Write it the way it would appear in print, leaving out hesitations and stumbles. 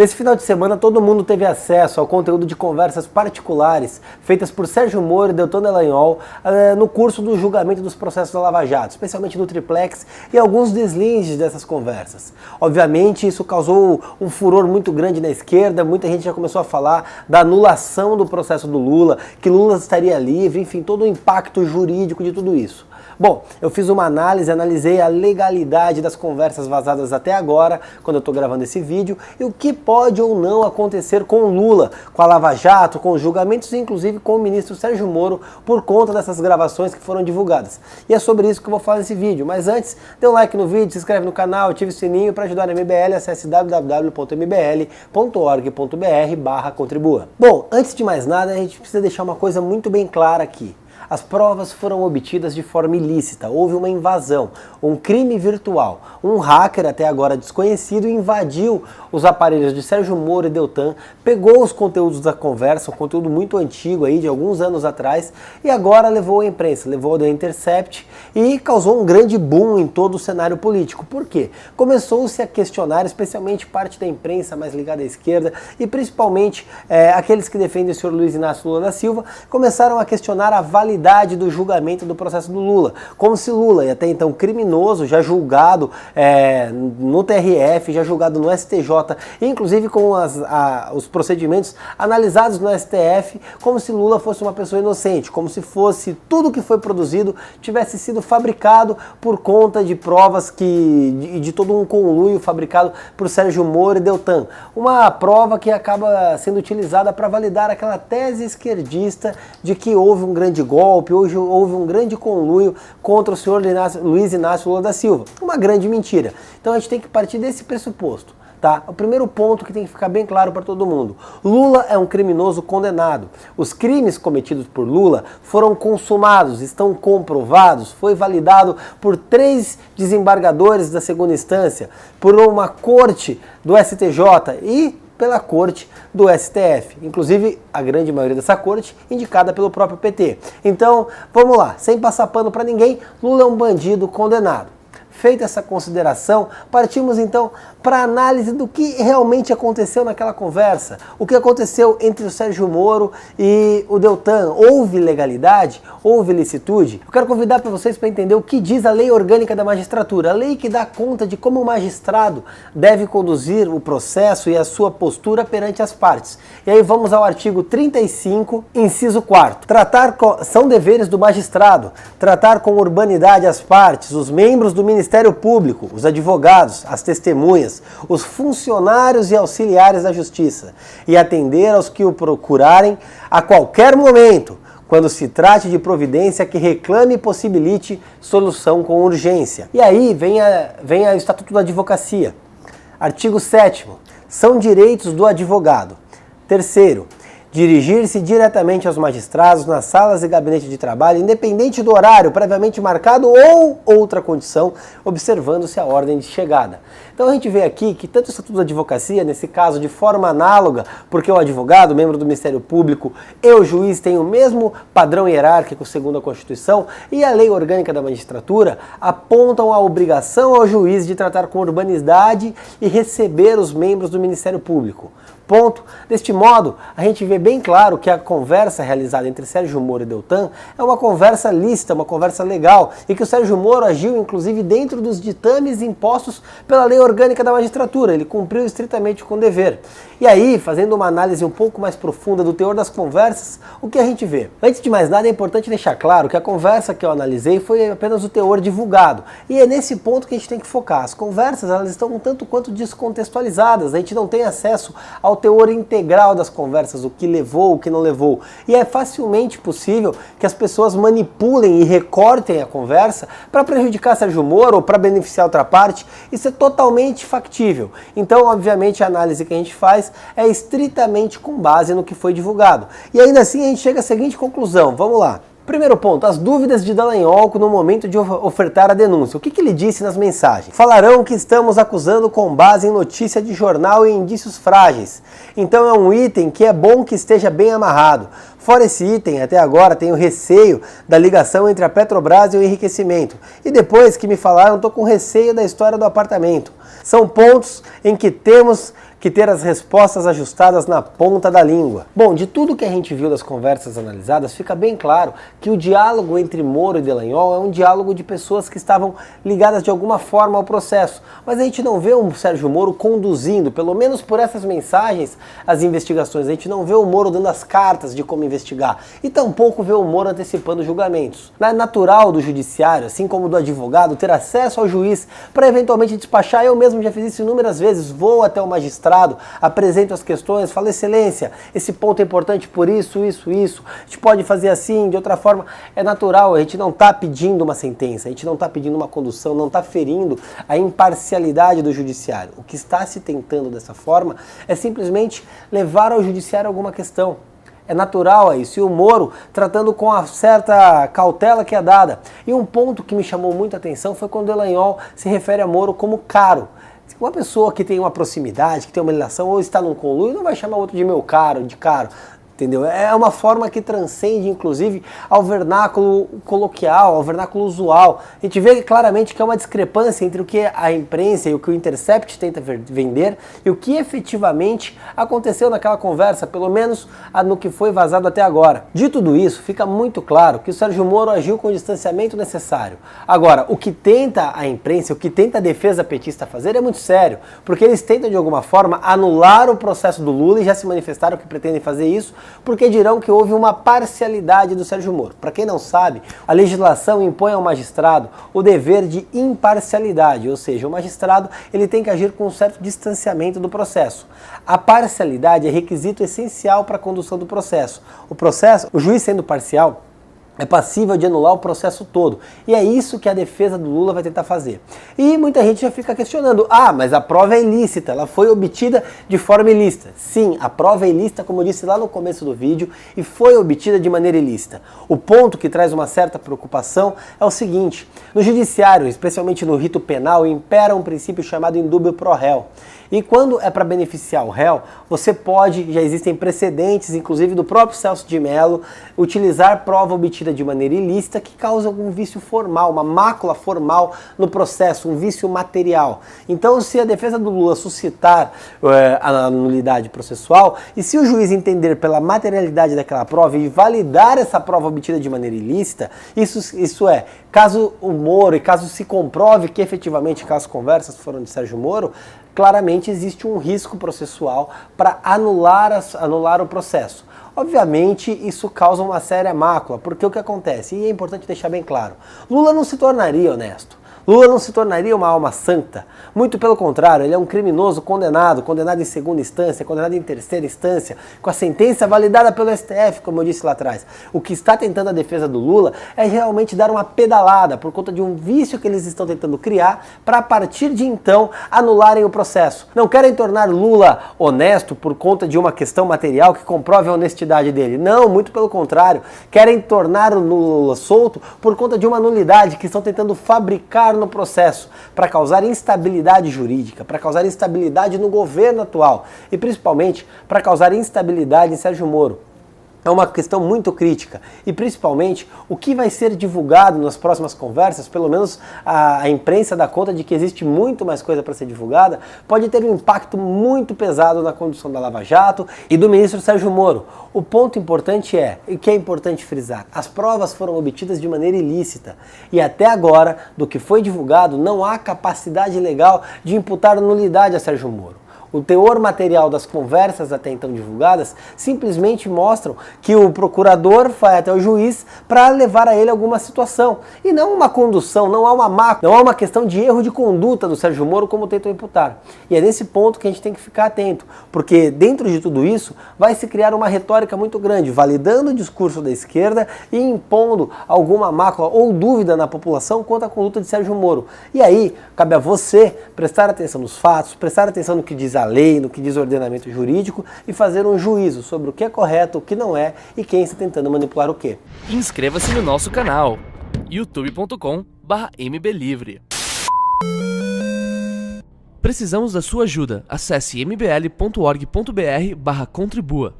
Nesse final de semana, todo mundo teve acesso ao conteúdo de conversas particulares feitas por Sérgio Moro e Deltan Dallagnol no curso do julgamento dos processos da Lava Jato, especialmente do Triplex e alguns deslizes dessas conversas. Obviamente, isso causou um furor muito grande na esquerda, muita gente já começou a falar da anulação do processo do Lula, que Lula estaria livre, enfim, todo o impacto jurídico de tudo isso. Bom, eu fiz uma analisei a legalidade das conversas vazadas até agora, quando eu estou gravando esse vídeo, e o que pode ou não acontecer com o Lula, com a Lava Jato, com os julgamentos, inclusive com o ministro Sérgio Moro, por conta dessas gravações que foram divulgadas. E é sobre isso que eu vou falar nesse vídeo. Mas antes, dê um like no vídeo, se inscreve no canal, ative o sininho para ajudar a MBL, acesse www.mbl.org.br/contribua. Bom, antes de mais nada, a gente precisa deixar uma coisa muito bem clara aqui. As provas foram obtidas de forma ilícita, houve uma invasão, um crime virtual. Um hacker, até agora desconhecido, invadiu os aparelhos de Sérgio Moro e Deltan, pegou os conteúdos da conversa, um conteúdo muito antigo aí, de alguns anos atrás, e agora levou à imprensa, levou ao The Intercept e causou um grande boom em todo o cenário político. Por quê? Começou-se a questionar, especialmente parte da imprensa mais ligada à esquerda e principalmente aqueles que defendem o senhor Luiz Inácio Lula da Silva, começaram a questionar a validade do julgamento do processo do Lula, como se Lula, e até então criminoso, já julgado no TRF, já julgado no STJ, inclusive com os procedimentos analisados no STF, como se Lula fosse uma pessoa inocente, como se fosse tudo que foi produzido tivesse sido fabricado por conta de provas de todo um conluio fabricado por Sérgio Moro e Deltan. Uma prova que acaba sendo utilizada para validar aquela tese esquerdista de que houve um grande golpe, hoje houve um grande conluio contra o senhor Luiz Inácio Lula da Silva. Uma grande mentira. Então a gente tem que partir desse pressuposto. Tá? O primeiro ponto que tem que ficar bem claro para todo mundo. Lula é um criminoso condenado. Os crimes cometidos por Lula foram consumados, estão comprovados, foi validado por 3 desembargadores da segunda instância, por uma corte do STJ e pela corte do STF, inclusive a grande maioria dessa corte indicada pelo próprio PT. Então, vamos lá, sem passar pano para ninguém, Lula é um bandido condenado. Feita essa consideração, partimos então para a análise do que realmente aconteceu naquela conversa. O que aconteceu entre o Sérgio Moro e o Deltan? Houve legalidade? Houve licitude? Eu quero convidar para vocês para entender o que diz a Lei Orgânica da Magistratura, a lei que dá conta de como o magistrado deve conduzir o processo e a sua postura perante as partes. E aí vamos ao artigo 35, inciso 4º. São deveres do magistrado tratar com urbanidade as partes, os membros do Ministério Público, os advogados, as testemunhas, os funcionários e auxiliares da Justiça, e atender aos que o procurarem a qualquer momento, quando se trate de providência que reclame e possibilite solução com urgência. E aí vem o Estatuto da Advocacia. Artigo 7º. São direitos do advogado. 3º. Dirigir-se diretamente aos magistrados nas salas e gabinete de trabalho, independente do horário previamente marcado ou outra condição, observando-se a ordem de chegada. Então a gente vê aqui que tanto o Estatuto da Advocacia, nesse caso de forma análoga, porque o advogado, membro do Ministério Público e o juiz têm o mesmo padrão hierárquico segundo a Constituição, e a Lei Orgânica da Magistratura apontam a obrigação ao juiz de tratar com urbanidade e receber os membros do Ministério Público. Ponto. Deste modo, a gente vê bem claro que a conversa realizada entre Sérgio Moro e Deltan é uma conversa lícita, uma conversa legal, e que o Sérgio Moro agiu, inclusive, dentro dos ditames impostos pela Lei Orgânica da Magistratura. Ele cumpriu estritamente com o dever. E aí, fazendo uma análise um pouco mais profunda do teor das conversas, o que a gente vê? Antes de mais nada, é importante deixar claro que a conversa que eu analisei foi apenas o teor divulgado. E é nesse ponto que a gente tem que focar. As conversas, elas estão um tanto quanto descontextualizadas. A gente não tem acesso ao teor integral das conversas, o que levou, o que não levou. E é facilmente possível que as pessoas manipulem e recortem a conversa para prejudicar Sérgio Moro ou para beneficiar outra parte. Isso é totalmente factível. Então, obviamente, a análise que a gente faz é estritamente com base no que foi divulgado. E ainda assim a gente chega à seguinte conclusão. Vamos lá. Primeiro ponto, as dúvidas de Dallagnol no momento de ofertar a denúncia. O que ele disse nas mensagens? Falarão que estamos acusando com base em notícia de jornal e indícios frágeis. Então é um item que é bom que esteja bem amarrado. Fora esse item, até agora tenho receio da ligação entre a Petrobras e o enriquecimento. E depois que me falaram, estou com receio da história do apartamento. São pontos em que temos que ter as respostas ajustadas na ponta da língua. Bom, de tudo que a gente viu das conversas analisadas, fica bem claro que o diálogo entre Moro e Dallagnol é um diálogo de pessoas que estavam ligadas de alguma forma ao processo, mas a gente não vê o Sérgio Moro conduzindo, pelo menos por essas mensagens, as investigações. A gente não vê o Moro dando as cartas de como investigar e tampouco vê o Moro antecipando julgamentos. É natural do judiciário, assim como do advogado, ter acesso ao juiz para eventualmente despachar. Eu mesmo já fiz isso inúmeras vezes, vou até o magistrado, apresento as questões, falo, excelência, esse ponto é importante por isso, isso, isso, a gente pode fazer assim, de outra forma. É natural, a gente não está pedindo uma sentença, a gente não está pedindo uma condução, não está ferindo a imparcialidade do judiciário. O que está se tentando dessa forma é simplesmente levar ao judiciário alguma questão. É natural isso, e o Moro tratando com a certa cautela que é dada. E um ponto que me chamou muita atenção foi quando Dallagnol se refere a Moro como caro. Uma pessoa que tem uma proximidade, que tem uma relação, ou está num conluio, não vai chamar outro de meu caro, de caro. Entendeu? É uma forma que transcende, inclusive, ao vernáculo coloquial, ao vernáculo usual. A gente vê claramente que há uma discrepância entre o que a imprensa e o que o Intercept tenta vender e o que efetivamente aconteceu naquela conversa, pelo menos no que foi vazado até agora. De tudo isso, fica muito claro que o Sérgio Moro agiu com o distanciamento necessário. Agora, o que tenta a imprensa, o que tenta a defesa petista fazer é muito sério, porque eles tentam, de alguma forma, anular o processo do Lula e já se manifestaram que pretendem fazer isso, porque dirão que houve uma parcialidade do Sérgio Moro. Para quem não sabe, a legislação impõe ao magistrado o dever de imparcialidade, ou seja, o magistrado ele tem que agir com um certo distanciamento do processo. A parcialidade é requisito essencial para a condução do processo. O juiz sendo parcial, é passível de anular o processo todo. E é isso que a defesa do Lula vai tentar fazer. E muita gente já fica questionando, mas a prova é ilícita, ela foi obtida de forma ilícita. Sim, a prova é ilícita, como eu disse lá no começo do vídeo, e foi obtida de maneira ilícita. O ponto que traz uma certa preocupação é o seguinte: no judiciário, especialmente no rito penal, impera um princípio chamado indúbio pro réu. E quando é para beneficiar o réu, você pode, já existem precedentes, inclusive do próprio Celso de Mello, utilizar prova obtida de maneira ilícita que causa algum vício formal, uma mácula formal no processo, um vício material. Então, se a defesa do Lula suscitar a nulidade processual, e se o juiz entender pela materialidade daquela prova e validar essa prova obtida de maneira ilícita, isso é, caso o Moro, e caso se comprove que efetivamente aquelas conversas foram de Sérgio Moro, claramente existe um risco processual para anular o processo. Obviamente, isso causa uma séria mácula, porque o que acontece, e é importante deixar bem claro, Lula não se tornaria honesto. Lula não se tornaria uma alma santa, muito pelo contrário, ele é um criminoso condenado em segunda instância, condenado em terceira instância, com a sentença validada pelo STF, como eu disse lá atrás. O que está tentando a defesa do Lula é realmente dar uma pedalada por conta de um vício que eles estão tentando criar para, a partir de então, anularem o processo. Não querem tornar Lula honesto por conta de uma questão material que comprove a honestidade dele. Não, muito pelo contrário, querem tornar o Lula solto por conta de uma nulidade que estão tentando fabricar no processo, para causar instabilidade jurídica, para causar instabilidade no governo atual e principalmente para causar instabilidade em Sérgio Moro. É uma questão muito crítica e principalmente o que vai ser divulgado nas próximas conversas, pelo menos a imprensa dá conta de que existe muito mais coisa para ser divulgada, pode ter um impacto muito pesado na condução da Lava Jato e do ministro Sérgio Moro. O ponto importante e que é importante frisar, as provas foram obtidas de maneira ilícita e até agora, do que foi divulgado, não há capacidade legal de imputar nulidade a Sérgio Moro. O teor material das conversas até então divulgadas simplesmente mostram que o procurador vai até o juiz para levar a ele alguma situação. E não uma condução, não há uma mácula, não há uma questão de erro de conduta do Sérgio Moro como tentam imputar. E é nesse ponto que a gente tem que ficar atento, porque dentro de tudo isso vai se criar uma retórica muito grande, validando o discurso da esquerda e impondo alguma mácula ou dúvida na população quanto à conduta de Sérgio Moro. E aí, cabe a você prestar atenção nos fatos, prestar atenção no que diz a lei, no que diz o ordenamento jurídico e fazer um juízo sobre o que é correto, o que não é e quem está tentando manipular o quê. Inscreva-se no nosso canal youtube.com/mblivre. Precisamos da sua ajuda. Acesse mbl.org.br/contribua.